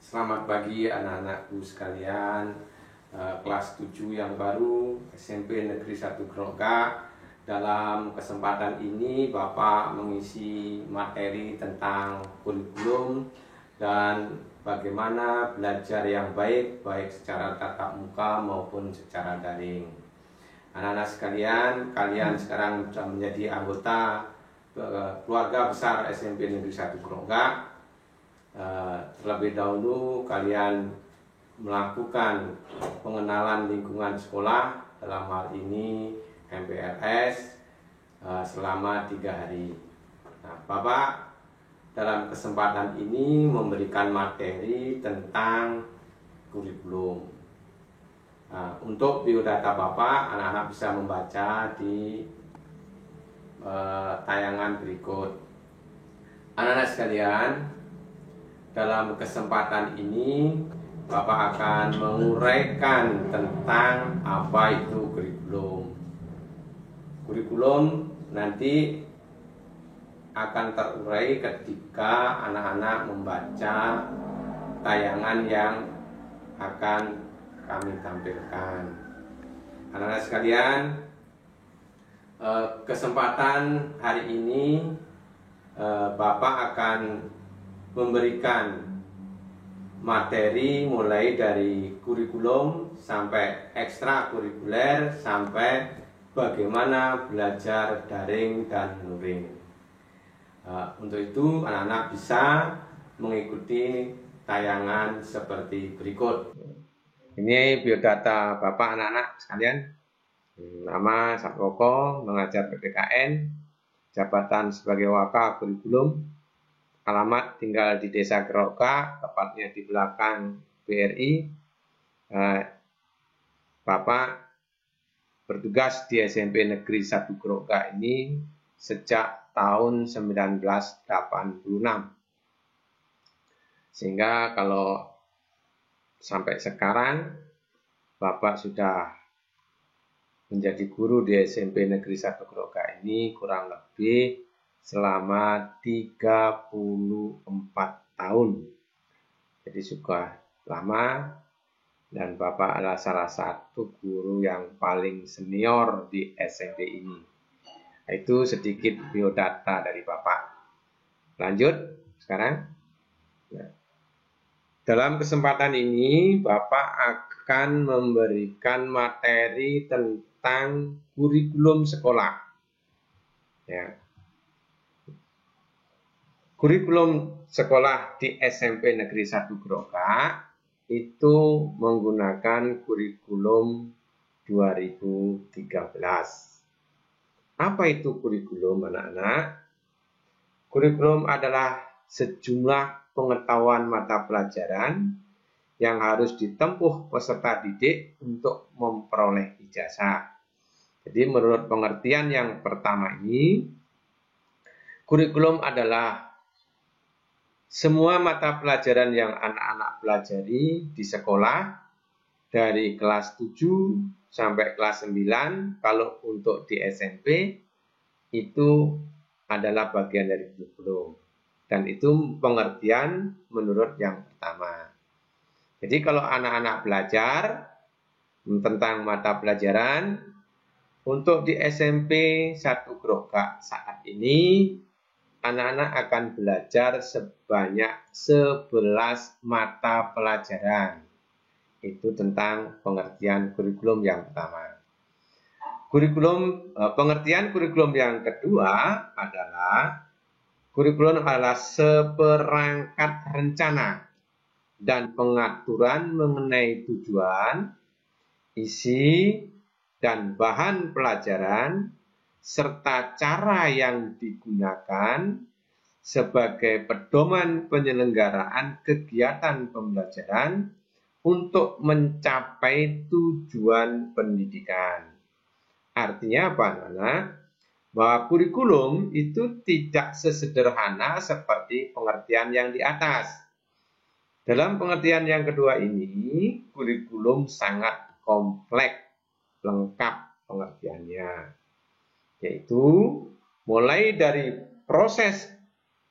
Selamat pagi anak-anakku sekalian, kelas 7 yang baru SMP Negeri 1 Grogak. Dalam kesempatan ini Bapak mengisi materi tentang kurikulum dan bagaimana belajar yang baik secara tatap muka maupun secara daring. Anak-anak sekalian, kalian sekarang sudah menjadi anggota keluarga besar SMP Negeri 1 Grogak. Terlebih dahulu kalian melakukan pengenalan lingkungan sekolah, dalam hal ini MPLS, selama 3 hari. Nah, Bapak dalam kesempatan ini memberikan materi tentang kurikulum. Nah, untuk biodata Bapak, anak-anak bisa membaca di tayangan berikut. Anak-anak sekalian, dalam kesempatan ini Bapak akan menguraikan tentang apa itu kurikulum. Kurikulum nanti akan terurai ketika anak-anak membaca tayangan yang akan kami tampilkan. Anak-anak sekalian, kesempatan hari ini Bapak akan memberikan materi mulai dari kurikulum sampai ekstrakurikuler sampai bagaimana belajar daring dan luring. Untuk itu anak-anak bisa mengikuti tayangan seperti berikut. Ini biodata Bapak anak-anak sekalian. Nama Satwoko, mengajar PPKN, jabatan sebagai Waka Kurikulum. Alamat tinggal di Desa Grogak, tepatnya di belakang BRI. Bapak bertugas di SMP Negeri 1 Grogak ini sejak tahun 1986. Sehingga kalau sampai sekarang Bapak sudah menjadi guru di SMP Negeri 1 Grogak ini kurang lebih selama 34 tahun. Jadi sudah lama, dan Bapak adalah salah satu guru yang paling senior di SMP ini. Itu sedikit biodata dari Bapak. Lanjut sekarang. Dalam kesempatan ini Bapak akan memberikan materi tentang kurikulum sekolah. Ya. Kurikulum sekolah di SMP Negeri 1 Grogak itu menggunakan kurikulum 2013. Apa itu kurikulum, anak-anak? Kurikulum adalah sejumlah pengetahuan mata pelajaran yang harus ditempuh peserta didik untuk memperoleh ijazah. Jadi menurut pengertian yang pertama ini, kurikulum adalah semua mata pelajaran yang anak-anak pelajari di sekolah dari kelas 7 sampai kelas 9, kalau untuk di SMP itu adalah bagian dari kurikulum. Dan itu pengertian menurut yang pertama. Jadi kalau anak-anak belajar tentang mata pelajaran untuk di SMP 1 Grogak saat ini, anak-anak akan belajar sebanyak 11 mata pelajaran. Itu tentang pengertian kurikulum yang pertama. Pengertian kurikulum yang kedua adalah kurikulum adalah seperangkat rencana dan pengaturan mengenai tujuan, isi, dan bahan pelajaran serta cara yang digunakan sebagai pedoman penyelenggaraan kegiatan pembelajaran untuk mencapai tujuan pendidikan. Artinya apa, anak-anak? Bahwa kurikulum itu tidak sesederhana seperti pengertian yang di atas. Dalam pengertian yang kedua ini, kurikulum sangat kompleks, lengkap pengertiannya. Yaitu mulai dari proses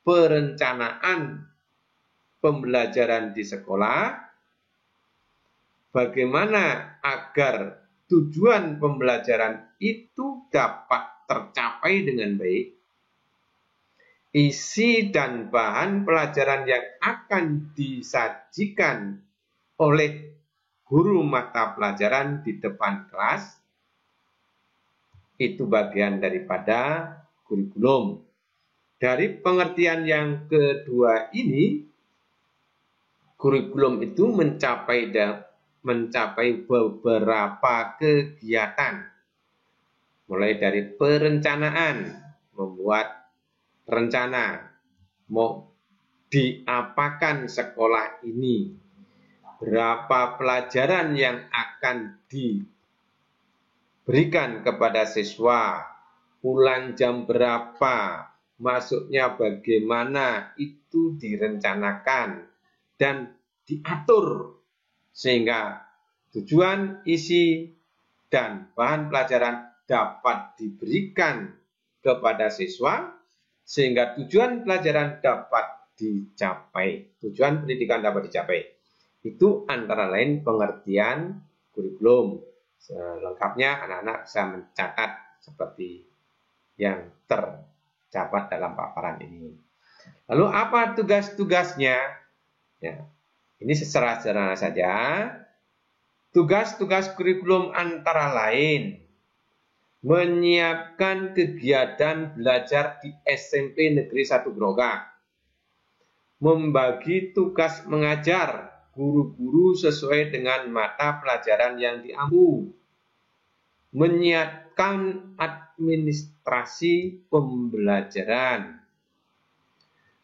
perencanaan pembelajaran di sekolah, bagaimana agar tujuan pembelajaran itu dapat tercapai dengan baik, isi dan bahan pelajaran yang akan disajikan oleh guru mata pelajaran di depan kelas, itu bagian daripada kurikulum. Dari pengertian yang kedua ini, kurikulum itu mencapai beberapa kegiatan, mulai dari perencanaan, membuat rencana mau diapakan sekolah ini, berapa pelajaran yang akan diberikan kepada siswa, pulang jam berapa, masuknya bagaimana, itu direncanakan dan diatur sehingga tujuan, isi, dan bahan pelajaran dapat diberikan kepada siswa sehingga tujuan pelajaran dapat dicapai, tujuan pendidikan dapat dicapai. Itu antara lain pengertian kurikulum. Selengkapnya anak-anak bisa mencatat seperti yang terdapat dalam paparan ini. Lalu apa tugas-tugasnya? Ya, ini secara sederhana saja. Tugas-tugas kurikulum antara lain menyiapkan kegiatan belajar di SMP Negeri 1 Grogak, membagi tugas mengajar guru-guru sesuai dengan mata pelajaran yang diampu, menyiapkan administrasi pembelajaran,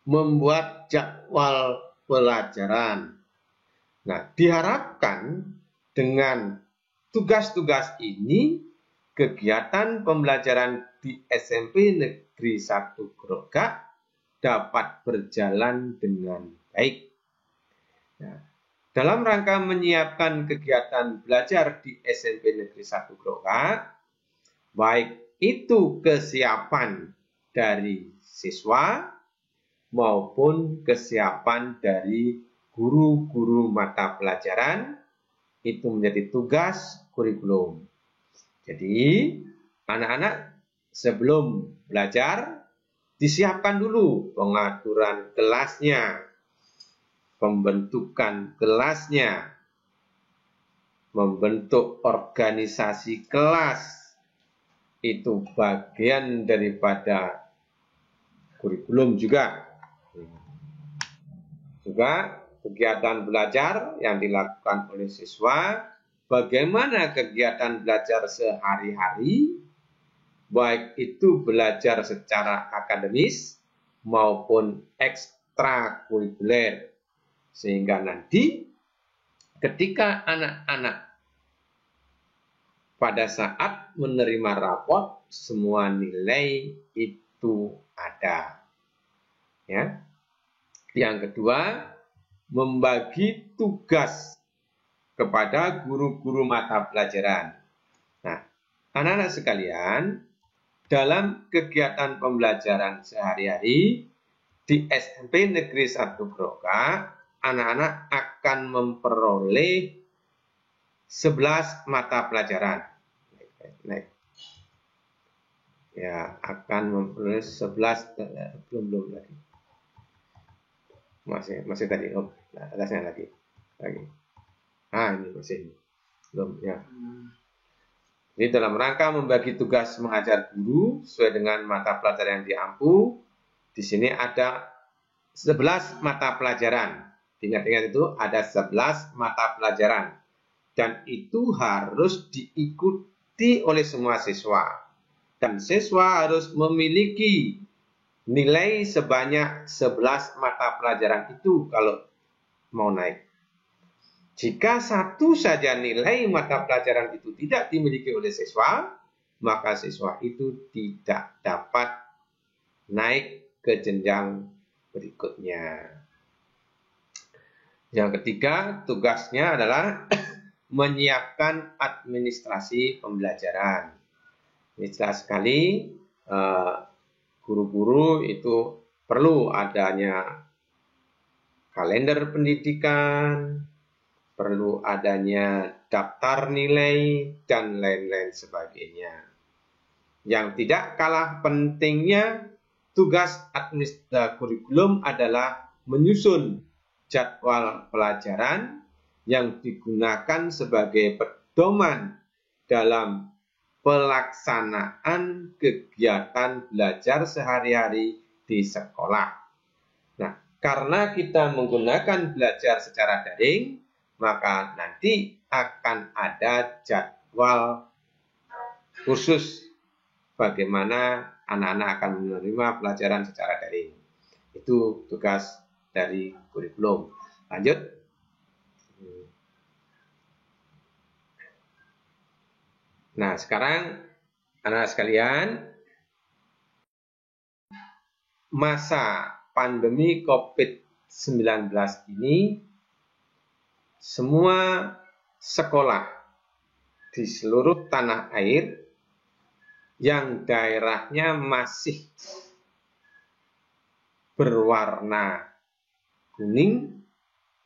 membuat jadwal pelajaran. Nah, diharapkan dengan tugas-tugas ini, kegiatan pembelajaran di SMP Negeri 1 Grogak dapat berjalan dengan baik. Nah, dalam rangka menyiapkan kegiatan belajar di SMP Negeri 1 Grogak, baik itu kesiapan dari siswa maupun kesiapan dari guru-guru mata pelajaran, itu menjadi tugas kurikulum. Jadi, anak-anak sebelum belajar, disiapkan dulu pengaturan kelasnya, pembentukan kelasnya, membentuk organisasi kelas, itu bagian daripada kurikulum juga. Juga kegiatan belajar yang dilakukan oleh siswa, bagaimana kegiatan belajar sehari-hari, baik itu belajar secara akademis maupun ekstrakurikuler, sehingga nanti ketika anak-anak pada saat menerima rapot, semua nilai itu ada. Ya. Yang kedua, membagi tugas kepada guru-guru mata pelajaran. Nah, anak-anak sekalian, dalam kegiatan pembelajaran sehari-hari di SMP Negeri 1 Grogak, anak-anak akan memperoleh 11 mata pelajaran. Ya, akan memperoleh 11, belum lagi. Masih tadi, atasnya lagi. Ini masih belum ya. Jadi dalam rangka membagi tugas mengajar guru sesuai dengan mata pelajaran yang diampu, di sini ada 11 mata pelajaran. Ingat-ingat itu ada 11 mata pelajaran. Dan itu harus diikuti oleh semua siswa. Dan siswa harus memiliki nilai sebanyak 11 mata pelajaran itu kalau mau naik. Jika satu saja nilai mata pelajaran itu tidak dimiliki oleh siswa, maka siswa itu tidak dapat naik ke jenjang berikutnya. Yang ketiga, tugasnya adalah menyiapkan administrasi pembelajaran. Ini jelas sekali, guru-guru itu perlu adanya kalender pendidikan, perlu adanya daftar nilai, dan lain-lain sebagainya. Yang tidak kalah pentingnya, tugas administrasi kurikulum adalah menyusun jadwal pelajaran yang digunakan sebagai pedoman dalam pelaksanaan kegiatan belajar sehari-hari di sekolah. Nah, karena kita menggunakan belajar secara daring, maka nanti akan ada jadwal khusus bagaimana anak-anak akan menerima pelajaran secara daring. Itu tugas dari kurikulum. Lanjut. Nah, sekarang anak-anak sekalian, masa pandemi COVID-19 ini, semua sekolah di seluruh tanah air yang daerahnya masih berwarna kuning,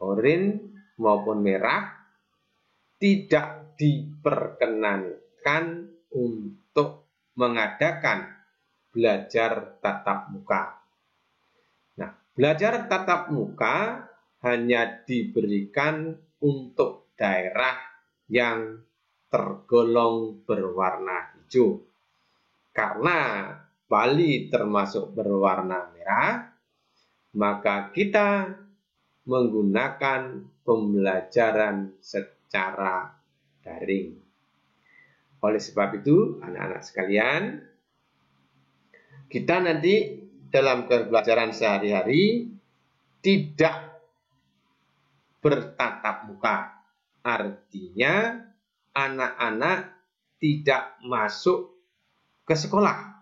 oranye maupun merah tidak diperkenankan untuk mengadakan belajar tatap muka. Nah, belajar tatap muka hanya diberikan untuk daerah yang tergolong berwarna hijau. Karena Bali termasuk berwarna merah, maka kita menggunakan pembelajaran secara daring. Oleh sebab itu, anak-anak sekalian, kita nanti dalam pembelajaran sehari-hari tidak bertatap muka. Artinya, anak-anak tidak masuk ke sekolah.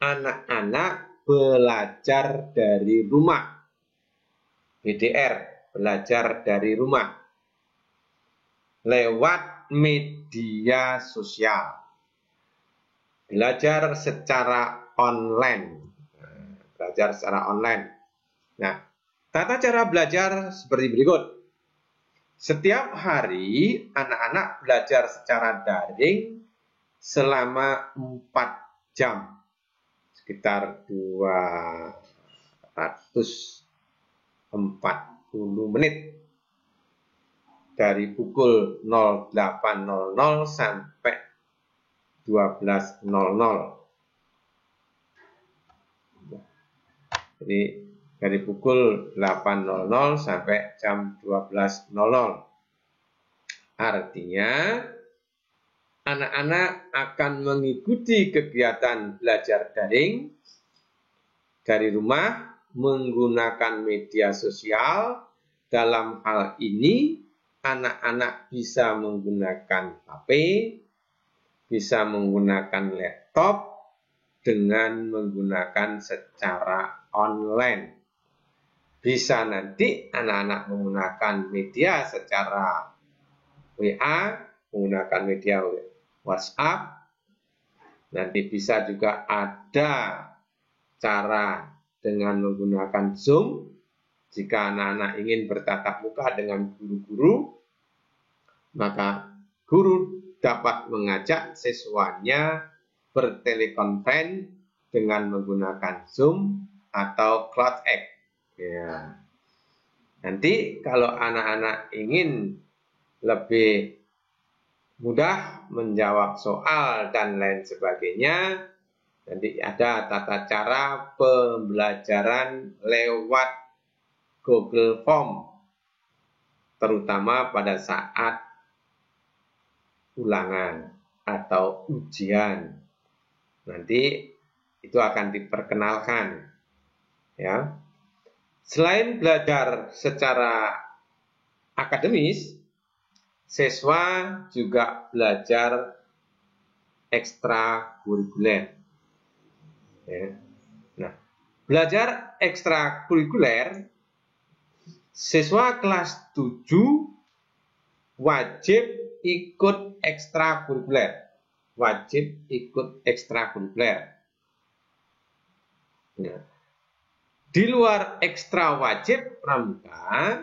Anak-anak belajar dari rumah. BDR, belajar dari rumah. Lewat media sosial. Belajar secara online. Belajar secara online. Nah, tata cara belajar seperti berikut. Setiap hari anak-anak belajar secara daring selama 4 jam, sekitar 240 menit, dari pukul 08.00 sampai 12.00. Jadi dari pukul 8.00 sampai jam 12.00. Artinya anak-anak akan mengikuti kegiatan belajar daring dari rumah menggunakan media sosial. Dalam hal ini, anak-anak bisa menggunakan HP, bisa menggunakan laptop dengan menggunakan secara online. Bisa nanti anak-anak menggunakan media secara WA, menggunakan media WhatsApp. Nanti bisa juga ada cara dengan menggunakan Zoom. Jika anak-anak ingin bertatap muka dengan guru-guru, maka guru dapat mengajak siswanya bertelekonferensi dengan menggunakan Zoom atau CloudX. Ya. Nanti kalau anak-anak ingin lebih mudah menjawab soal dan lain sebagainya, nanti ada tata cara pembelajaran lewat Google Form, terutama pada saat ulangan atau ujian. Nanti itu akan diperkenalkan. Ya. Selain belajar secara akademis, siswa juga belajar ekstrakurikuler. Ya. Nah, belajar ekstrakurikuler, siswa kelas 7 wajib ikut ekstrakurikuler. Wajib ikut ekstrakurikuler. Ya. Di luar ekstra wajib pramuka,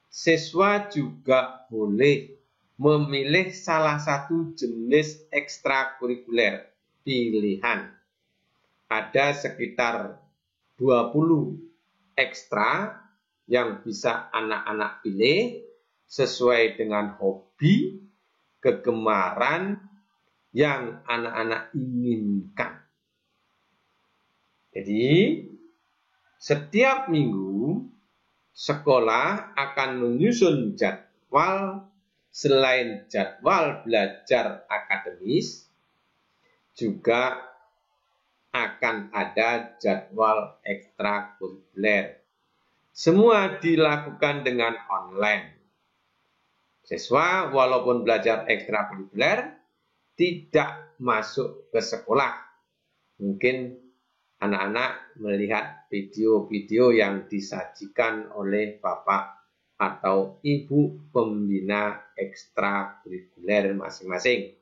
siswa juga boleh memilih salah satu jenis ekstrakurikuler pilihan. Ada sekitar 20 ekstra yang bisa anak-anak pilih sesuai dengan hobi, kegemaran yang anak-anak inginkan. Jadi, setiap minggu sekolah akan menyusun jadwal selain jadwal belajar akademis, juga akan ada jadwal ekstrakurikuler. Semua dilakukan dengan online. Siswa walaupun belajar ekstrakurikuler tidak masuk ke sekolah. Mungkin anak-anak melihat video-video yang disajikan oleh Bapak atau Ibu pembina ekstrakurikuler masing-masing.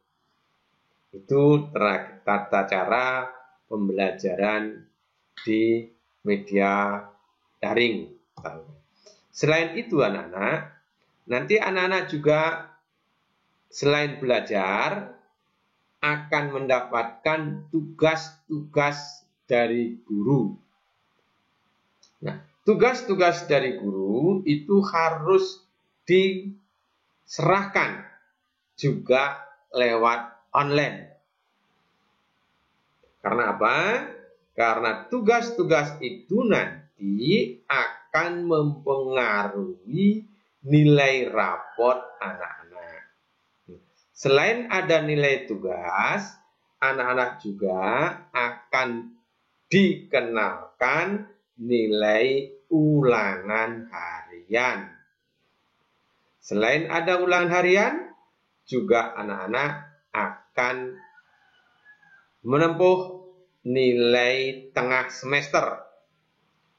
Itu tata cara pembelajaran di media daring. Selain itu anak-anak, nanti anak-anak juga selain belajar akan mendapatkan tugas-tugas dari guru. Nah, tugas-tugas dari guru itu harus diserahkan juga lewat online. Karena apa? Karena tugas-tugas itu nanti akan mempengaruhi nilai rapot anak-anak. Selain ada nilai tugas, anak-anak juga akan dikenalkan nilai ulangan harian. Selain ada ulangan harian, juga anak-anak akan menempuh nilai tengah semester.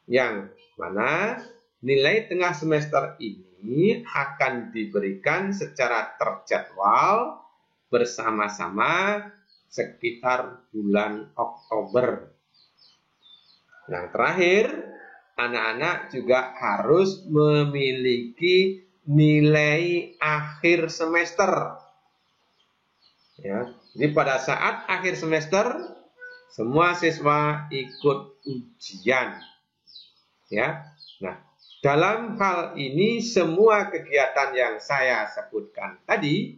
Yang mana nilai tengah semester ini akan diberikan secara terjadwal bersama-sama sekitar bulan Oktober. Yang terakhir, anak-anak juga harus memiliki nilai akhir semester. Ya, jadi pada saat akhir semester, semua siswa ikut ujian. Ya, nah, dalam hal ini semua kegiatan yang saya sebutkan tadi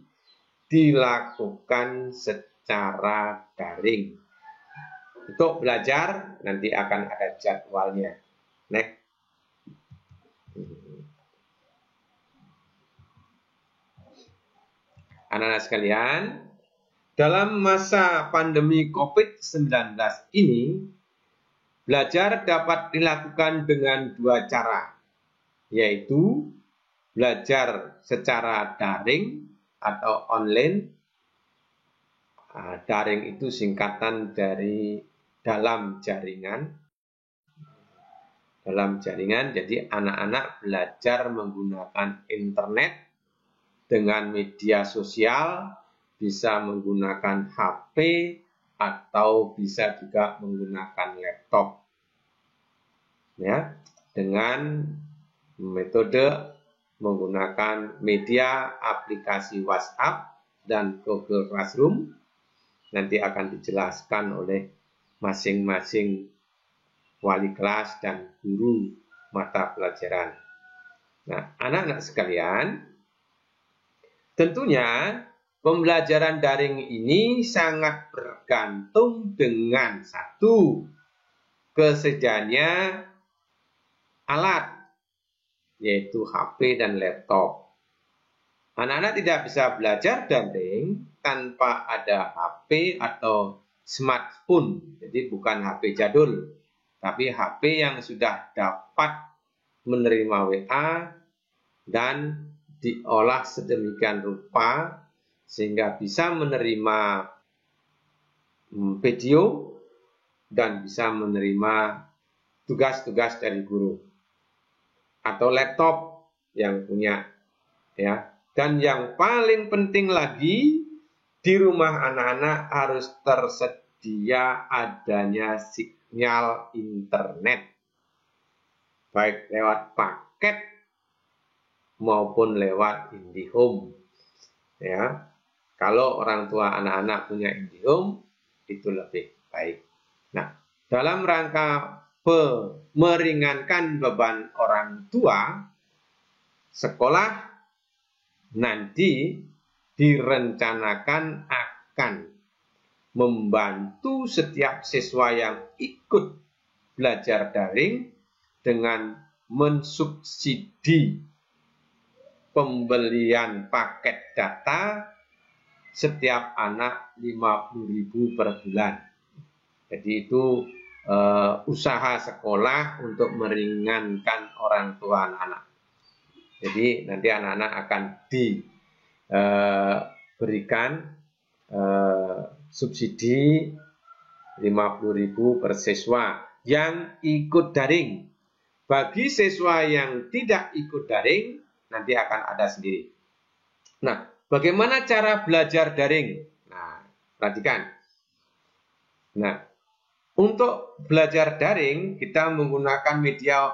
dilakukan secara daring. Untuk belajar nanti akan ada jadwalnya. Next. Anak-anak sekalian, dalam masa pandemi COVID-19 ini, belajar dapat dilakukan dengan dua cara, yaitu belajar secara daring atau online. Daring itu singkatan dari dalam jaringan. Dalam jaringan, jadi anak-anak belajar menggunakan internet dengan media sosial, bisa menggunakan HP atau bisa juga menggunakan laptop. Ya, dengan metode menggunakan media aplikasi WhatsApp dan Google Classroom. Nanti akan dijelaskan oleh masing-masing wali kelas dan guru mata pelajaran. Nah, anak-anak sekalian, tentunya pembelajaran daring ini sangat bergantung dengan satu, kesediaannya alat, yaitu HP dan laptop. Anak-anak tidak bisa belajar daring tanpa ada HP atau smartphone. Jadi bukan HP jadul, tapi HP yang sudah dapat menerima WA dan diolah sedemikian rupa sehingga bisa menerima video dan bisa menerima tugas-tugas dari guru. Atau laptop yang punya, ya. Dan yang paling penting lagi, di rumah anak-anak harus tersedia adanya sinyal internet. baik lewat paket maupun lewat IndiHome. Ya, kalau orang tua anak-anak punya IndiHome itu lebih baik. Nah, dalam rangka meringankan beban orang tua, sekolah nanti direncanakan akan membantu setiap siswa yang ikut belajar daring dengan mensubsidi pembelian paket data setiap anak 50.000 per bulan. Jadi itu usaha sekolah untuk meringankan orang tua anak-anak. Jadi nanti anak-anak akan diberikan subsidi 50.000 per siswa yang ikut daring. Bagi siswa yang tidak ikut daring, nanti akan ada sendiri. Nah, bagaimana cara belajar daring? Nah, perhatikan. Nah, untuk belajar daring, kita menggunakan media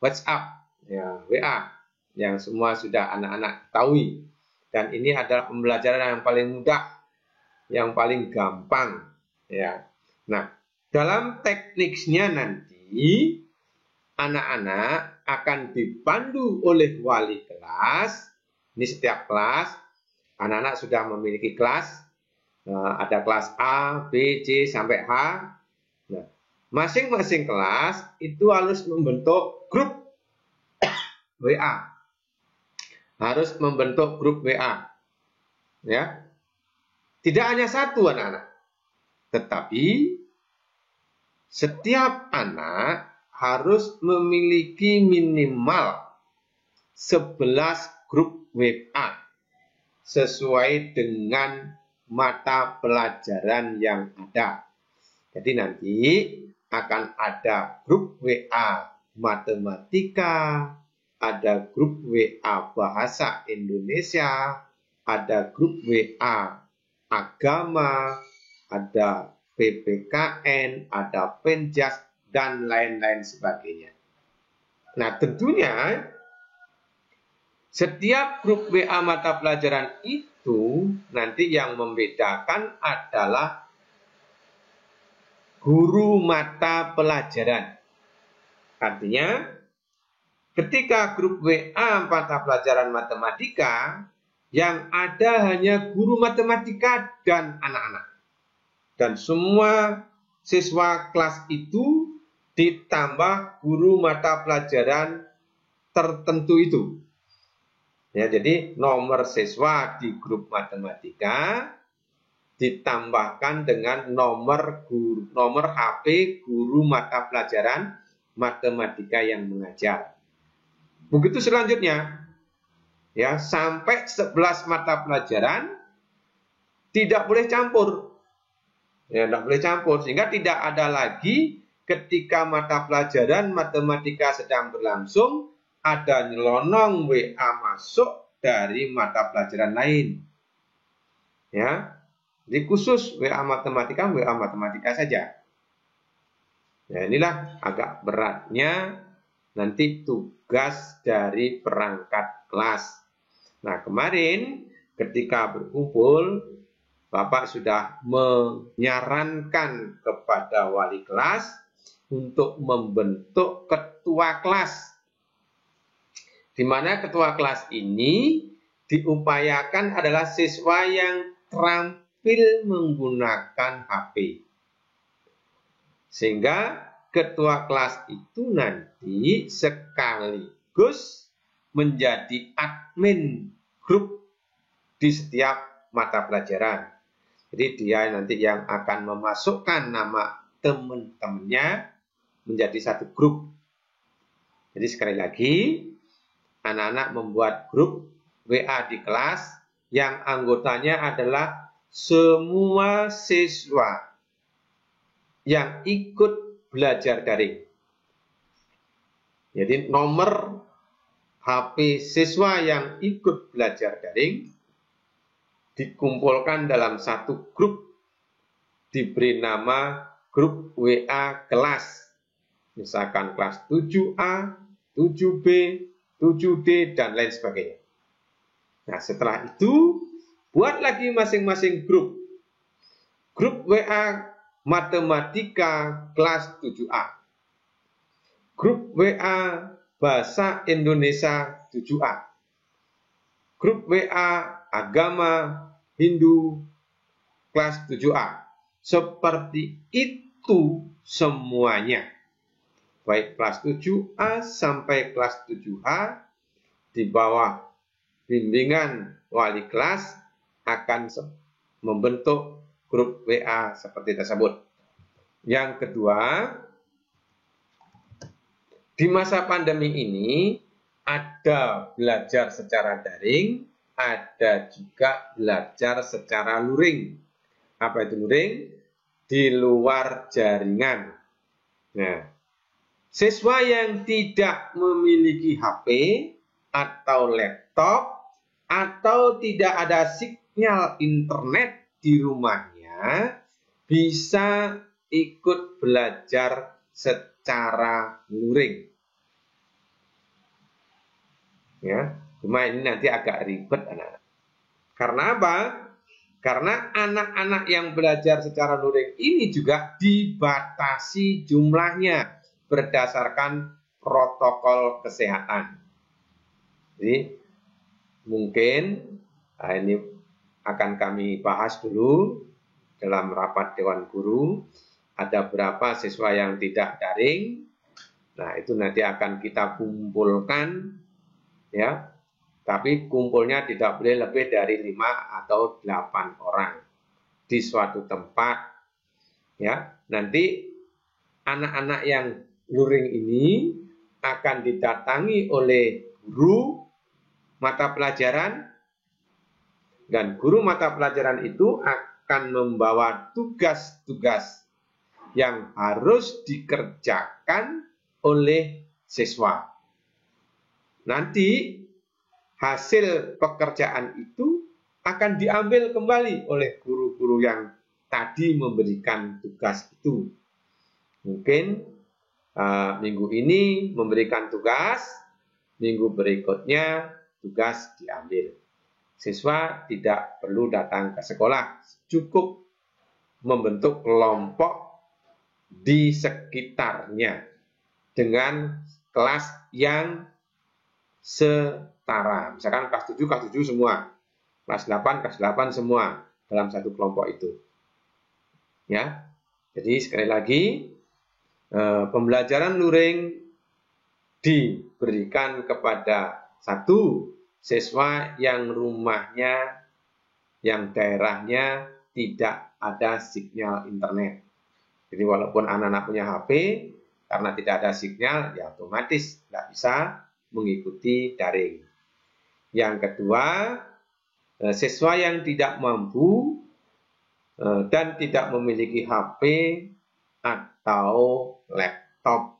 WhatsApp, ya, WA, yang semua sudah anak-anak ketahui. Dan ini adalah pembelajaran yang paling mudah, yang paling gampang. Ya. Nah, dalam tekniknya nanti, anak-anak akan dipandu oleh wali kelas. Ini setiap kelas, anak-anak sudah memiliki kelas. Ada kelas A, B, C, sampai H. Nah, masing-masing kelas itu harus membentuk grup WA. Harus membentuk grup WA. Ya. Tidak hanya satu anak-anak. Tetapi setiap anak harus memiliki minimal 11 grup WA sesuai dengan mata pelajaran yang ada. Jadi nanti akan ada grup WA matematika, ada grup WA bahasa Indonesia, ada grup WA agama, ada PPKN, ada Penjas, dan lain-lain sebagainya. Nah, tentunya setiap grup WA mata pelajaran itu nanti yang membedakan adalah guru mata pelajaran. Artinya, ketika grup WA mata pelajaran matematika, yang ada hanya guru matematika dan anak-anak. Dan semua siswa kelas itu ditambah guru mata pelajaran tertentu itu. Ya, jadi nomor siswa di grup matematika ditambahkan dengan nomor HP guru mata pelajaran matematika yang mengajar. Begitu selanjutnya, ya, sampai 11 mata pelajaran tidak boleh campur. Ya, tidak boleh campur, sehingga tidak ada lagi ketika mata pelajaran matematika sedang berlangsung, ada nyelonong WA masuk dari mata pelajaran lain. Ya, jadi khusus WA matematika saja. Ya, inilah agak beratnya nanti tugas dari perangkat kelas. Nah, kemarin ketika berkumpul, Bapak sudah menyarankan kepada wali kelas untuk membentuk ketua kelas. Di mana ketua kelas ini diupayakan adalah siswa yang terampil menggunakan HP. Sehingga ketua kelas itu nanti sekaligus menjadi admin grup di setiap mata pelajaran. Jadi dia nanti yang akan memasukkan nama teman-temannya menjadi satu grup. Jadi sekali lagi, anak-anak membuat grup WA di kelas yang anggotanya adalah semua siswa yang ikut belajar daring. Jadi nomor HP siswa yang ikut belajar daring dikumpulkan dalam satu grup, diberi nama grup WA kelas. Misalkan kelas 7A, 7B, 7D, dan lain sebagainya. Nah, setelah itu, buat lagi masing-masing grup. Grup WA Matematika kelas 7A. Grup WA Bahasa Indonesia 7A. Grup WA Agama Hindu kelas 7A. Seperti itu semuanya. Baik kelas 7A sampai kelas 7H di bawah bimbingan wali kelas akan membentuk grup WA seperti tersebut. Yang kedua, di masa pandemi ini ada belajar secara daring, ada juga belajar secara luring. Apa itu luring? Di luar jaringan. Nah, siswa yang tidak memiliki HP atau laptop atau tidak ada sinyal internet di rumahnya bisa ikut belajar secara luring. Ya, cuma ini nanti agak ribet anak-anak. Karena apa? Karena anak-anak yang belajar secara luring ini juga dibatasi jumlahnya berdasarkan protokol kesehatan. Jadi mungkin ini akan kami bahas dulu dalam rapat Dewan Guru. Ada berapa siswa yang tidak daring. Nah, itu nanti akan kita kumpulkan, ya. Tapi kumpulnya tidak boleh lebih dari 5 atau 8 orang di suatu tempat. Ya, nanti anak-anak yang luring ini akan didatangi oleh guru mata pelajaran, dan guru mata pelajaran itu akan membawa tugas-tugas yang harus dikerjakan oleh siswa. Nanti hasil pekerjaan itu akan diambil kembali oleh guru-guru yang tadi memberikan tugas itu. Mungkin minggu ini memberikan tugas, minggu berikutnya tugas diambil. Siswa tidak perlu datang ke sekolah, cukup membentuk kelompok di sekitarnya dengan kelas yang setara. Misalkan kelas 7 semua, kelas 8 semua dalam satu kelompok itu. Ya, jadi sekali lagi pembelajaran luring diberikan kepada satu siswa yang rumahnya, yang daerahnya tidak ada sinyal internet. Jadi walaupun anak-anak punya HP, karena tidak ada sinyal, ya otomatis tidak bisa mengikuti daring. Yang kedua, siswa yang tidak mampu dan tidak memiliki HP atau laptop.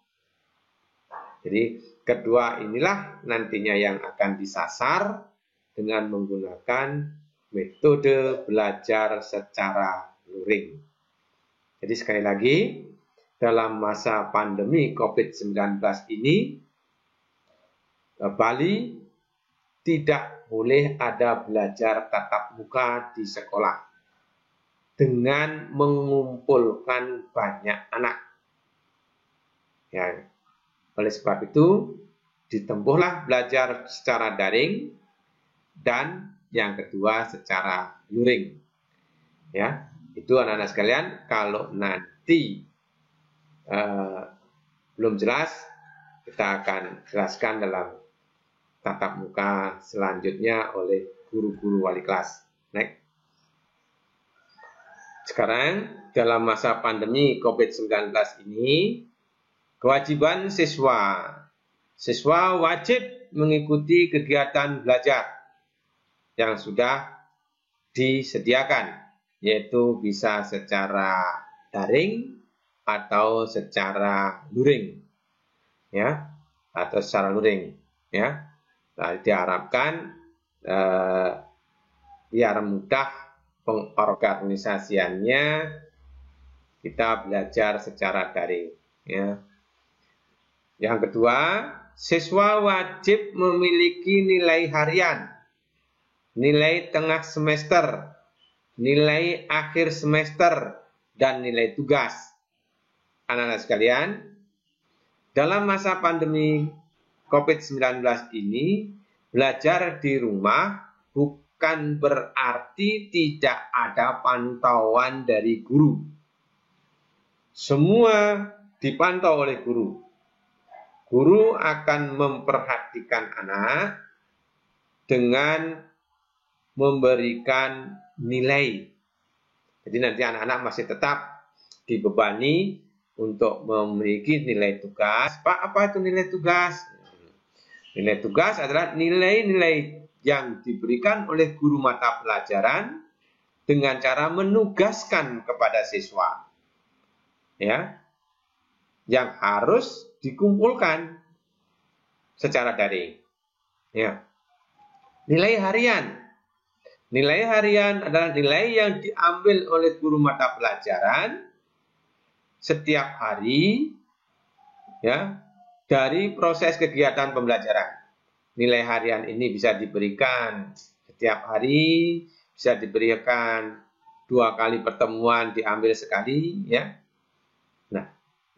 Jadi kedua inilah nantinya yang akan disasar dengan menggunakan metode belajar secara luring. Jadi sekali lagi, dalam masa pandemi COVID-19 ini, Bali tidak boleh ada belajar tatap muka di sekolah dengan mengumpulkan banyak anak. Ya, oleh sebab itu, ditempuhlah belajar secara daring dan yang kedua secara luring. Ya, itu anak-anak sekalian, kalau nanti belum jelas, kita akan jelaskan dalam tatap muka selanjutnya oleh guru-guru wali kelas. Next. Sekarang, dalam masa pandemi COVID-19 ini, kewajiban siswa wajib mengikuti kegiatan belajar yang sudah disediakan, yaitu bisa secara daring atau secara luring, ya, atau secara luring, ya. Nah, diharapkan biar mudah pengorganisasiannya, kita belajar secara daring, ya. Yang kedua, siswa wajib memiliki nilai harian, nilai tengah semester, nilai akhir semester, dan nilai tugas. Anak-anak sekalian, dalam masa pandemi COVID-19 ini, belajar di rumah bukan berarti tidak ada pantauan dari guru. Semua dipantau oleh guru. Guru akan memperhatikan anak dengan memberikan nilai. Jadi nanti anak-anak masih tetap dibebani untuk memiliki nilai tugas. Pak, apa itu nilai tugas? Nilai tugas adalah nilai-nilai yang diberikan oleh guru mata pelajaran dengan cara menugaskan kepada siswa. Ya, yang harus dikumpulkan secara daring. Ya. Nilai harian. Nilai harian adalah nilai yang diambil oleh guru mata pelajaran setiap hari, ya, dari proses kegiatan pembelajaran. Nilai harian ini bisa diberikan setiap hari, bisa diberikan 2 kali pertemuan, diambil sekali, ya. Nah,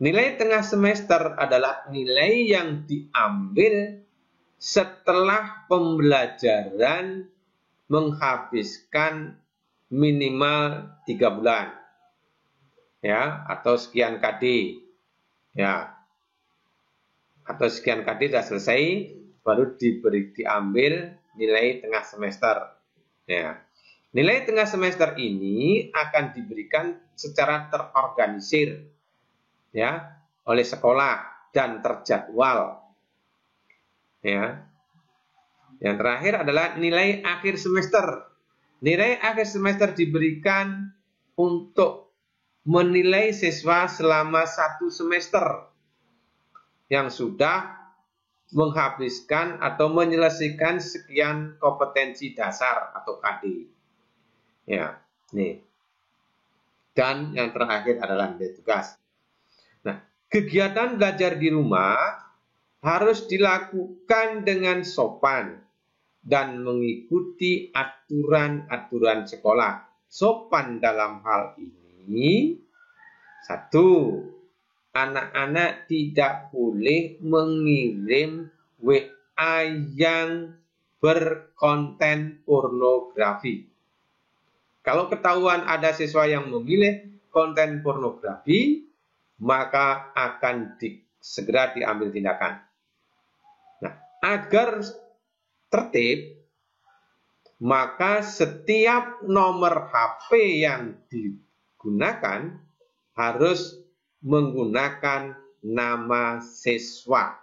nilai tengah semester adalah nilai yang diambil setelah pembelajaran menghabiskan minimal 3 bulan. Ya, atau sekian KD. Ya. Atau sekian KD sudah selesai, baru diambil nilai tengah semester. Ya. Nilai tengah semester ini akan diberikan secara terorganisir, ya, oleh sekolah dan terjadwal. Ya. Yang terakhir adalah nilai akhir semester. Nilai akhir semester diberikan untuk menilai siswa selama 1 semester yang sudah menghabiskan atau menyelesaikan sekian kompetensi dasar atau KD. Ya, nih. Dan yang terakhir adalah nilai tugas. Nah, kegiatan belajar di rumah harus dilakukan dengan sopan dan mengikuti aturan-aturan sekolah. Sopan dalam hal ini, 1, anak-anak tidak boleh mengirim WA yang berkonten pornografi. Kalau ketahuan ada siswa yang memilih konten pornografi, maka akan segera diambil tindakan. Nah, agar tertib, maka setiap nomor HP yang digunakan harus menggunakan nama siswa.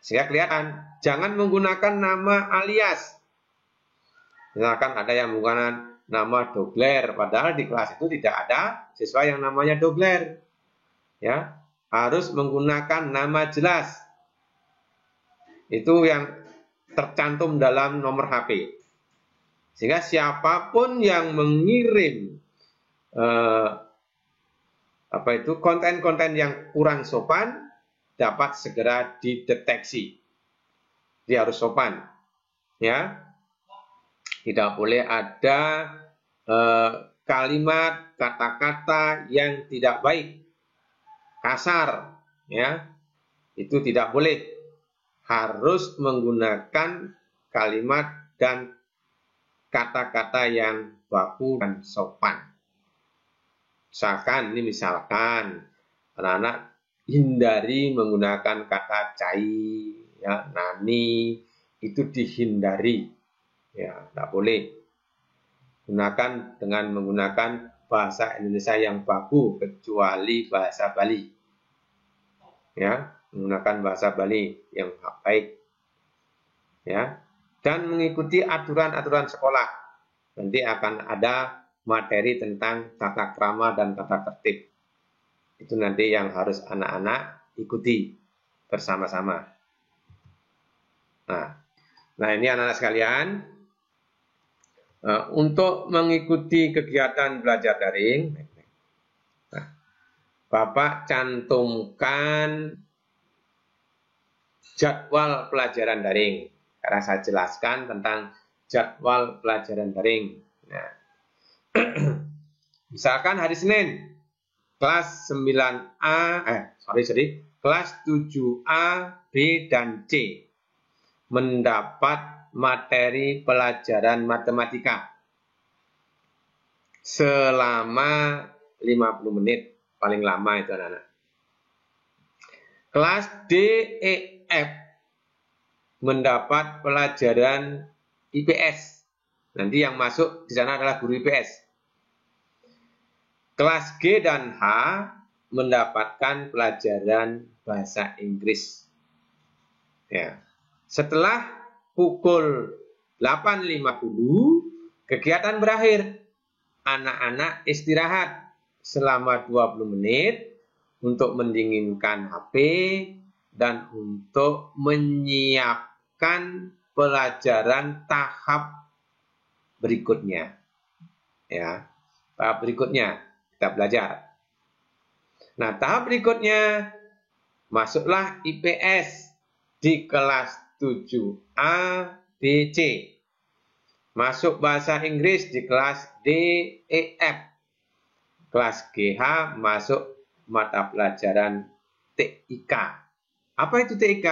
Sehingga kelihatan, jangan menggunakan nama alias. Misalkan ada yang menggunakan nama Dogler, padahal di kelas itu tidak ada siswa yang namanya Dogler. Ya, harus menggunakan nama jelas. Itu yang tercantum dalam nomor HP. Sehingga siapapun yang mengirim konten-konten yang kurang sopan dapat segera dideteksi. Dia harus sopan. Ya. Tidak boleh ada kalimat, kata-kata yang tidak baik, kasar, ya, itu tidak boleh. Harus menggunakan kalimat dan kata-kata yang baku dan sopan. Misalkan anak-anak hindari menggunakan kata cai, ya, nani, itu dihindari. Ya, tidak boleh. Gunakan dengan menggunakan bahasa Indonesia yang baku, kecuali bahasa Bali. Ya, menggunakan bahasa Bali yang baik. Ya, dan mengikuti aturan-aturan sekolah. Nanti akan ada materi tentang tata krama dan tata tertib. Itu nanti yang harus anak-anak ikuti bersama-sama. Nah, ini anak-anak sekalian. Untuk mengikuti kegiatan belajar daring, Bapak cantumkan jadwal pelajaran daring. Karena saya jelaskan tentang jadwal pelajaran daring. Nah, misalkan hari Senin, kelas 9A, kelas 7A, B, dan C mendapat materi pelajaran matematika selama 50 menit, paling lama itu anak-anak. Kelas D, E, F mendapat pelajaran IPS. Nanti yang masuk di sana adalah guru IPS. Kelas G dan H mendapatkan pelajaran bahasa Inggris. Ya. Setelah pukul 8.50, kegiatan berakhir. Anak-anak istirahat selama 20 menit untuk mendinginkan HP dan untuk menyiapkan pelajaran tahap berikutnya. Ya, tahap berikutnya kita belajar. Nah, tahap berikutnya masuklah IPS di kelas 7A, B, C. Masuk bahasa Inggris di kelas D, E, F. Kelas GH masuk mata pelajaran TIK. Apa itu TIK?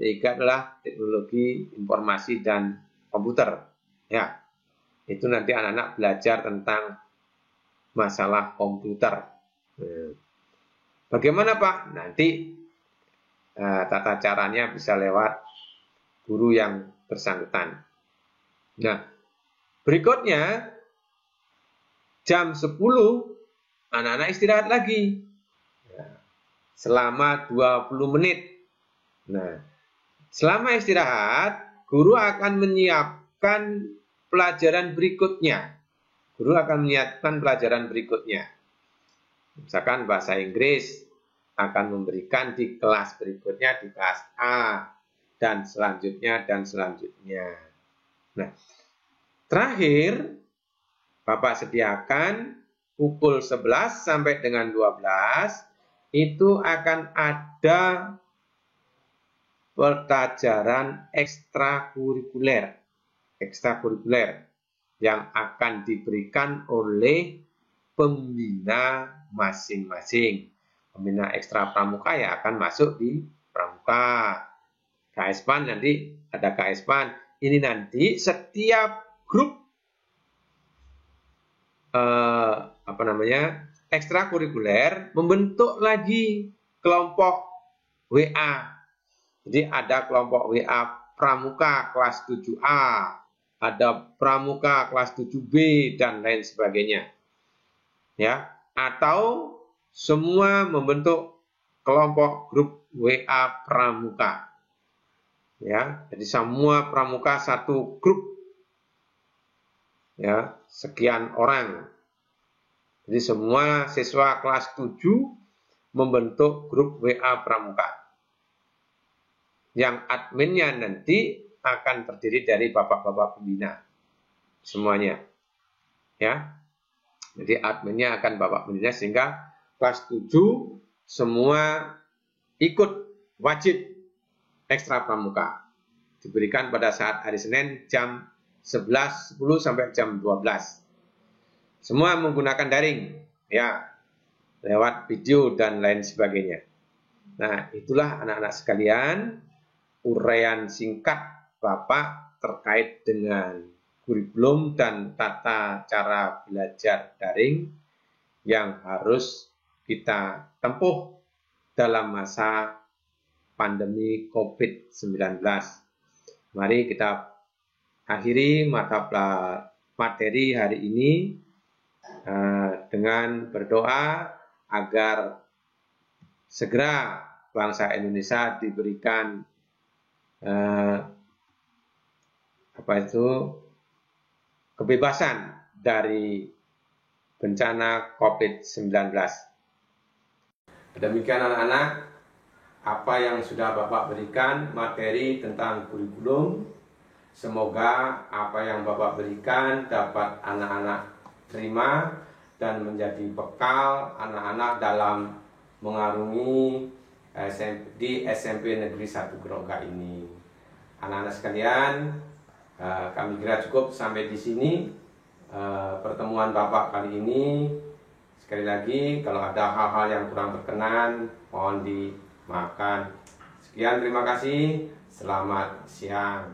TIK adalah teknologi informasi dan komputer. Ya, itu nanti anak-anak belajar tentang masalah komputer. Bagaimana Pak? Nanti tata caranya bisa lewat guru yang bersangkutan. Nah, berikutnya jam 10 anak-anak istirahat lagi selama 20 menit. Nah, selama istirahat, guru akan menyiapkan pelajaran berikutnya. Guru akan menyiapkan pelajaran berikutnya. Misalkan bahasa Inggris akan memberikan di kelas berikutnya, di kelas A, dan selanjutnya, dan selanjutnya. Nah, terakhir, Bapak sediakan pukul 11 sampai dengan 12, itu akan ada pelajaran ekstrakurikuler yang akan diberikan oleh pembina masing-masing. Pembina ekstra pramuka ya akan masuk di pramuka. KSPAN nanti ada KSPAN. Ini nanti setiap grup ekstrakurikuler membentuk lagi kelompok WA. Jadi ada kelompok WA pramuka kelas 7A, ada pramuka kelas 7B dan lain sebagainya. Ya, atau semua membentuk kelompok grup WA pramuka. Ya, jadi semua pramuka satu grup. Ya, sekian orang. Jadi semua siswa kelas 7 membentuk grup WA pramuka. Yang adminnya nanti akan terdiri dari bapak-bapak pembina. Semuanya. Ya. Jadi adminnya akan bapak pembina sehingga kelas 7 semua ikut wajib ekstra pramuka. Diberikan pada saat hari Senin jam 11.10 sampai jam 12. Semua menggunakan daring, ya, lewat video dan lain sebagainya. Nah, itulah anak-anak sekalian, uraian singkat Bapak terkait dengan kurikulum dan tata cara belajar daring yang harus kita tempuh dalam masa pandemi COVID-19. Mari kita akhiri materi hari ini dengan berdoa agar segera bangsa Indonesia diberikan kebebasan dari bencana COVID-19. Demikian anak-anak, apa yang sudah Bapak berikan materi tentang kurikulum, semoga apa yang Bapak berikan dapat anak-anak terima dan menjadi bekal anak-anak dalam mengarungi di SMP Negeri 1 Grogak ini. Anak-anak sekalian, kami kira cukup sampai di sini pertemuan Bapak kali ini. Sekali lagi, kalau ada hal-hal yang kurang berkenan, mohon dimaafkan. Sekian, terima kasih. Selamat siang.